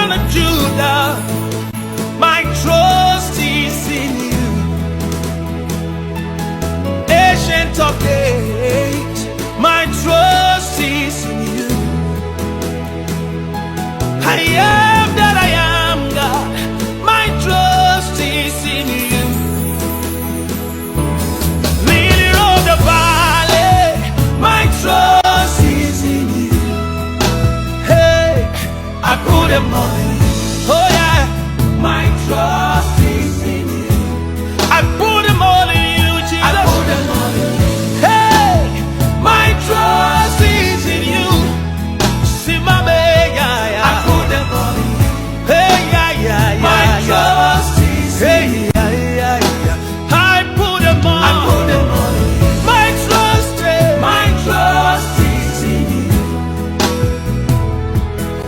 Lion of Judah, my trust is in you. Ancient of days, my trust is in you. I am that I am, God, my trust is in you. Lily of the valley, my trust is in you. Hey, I put them on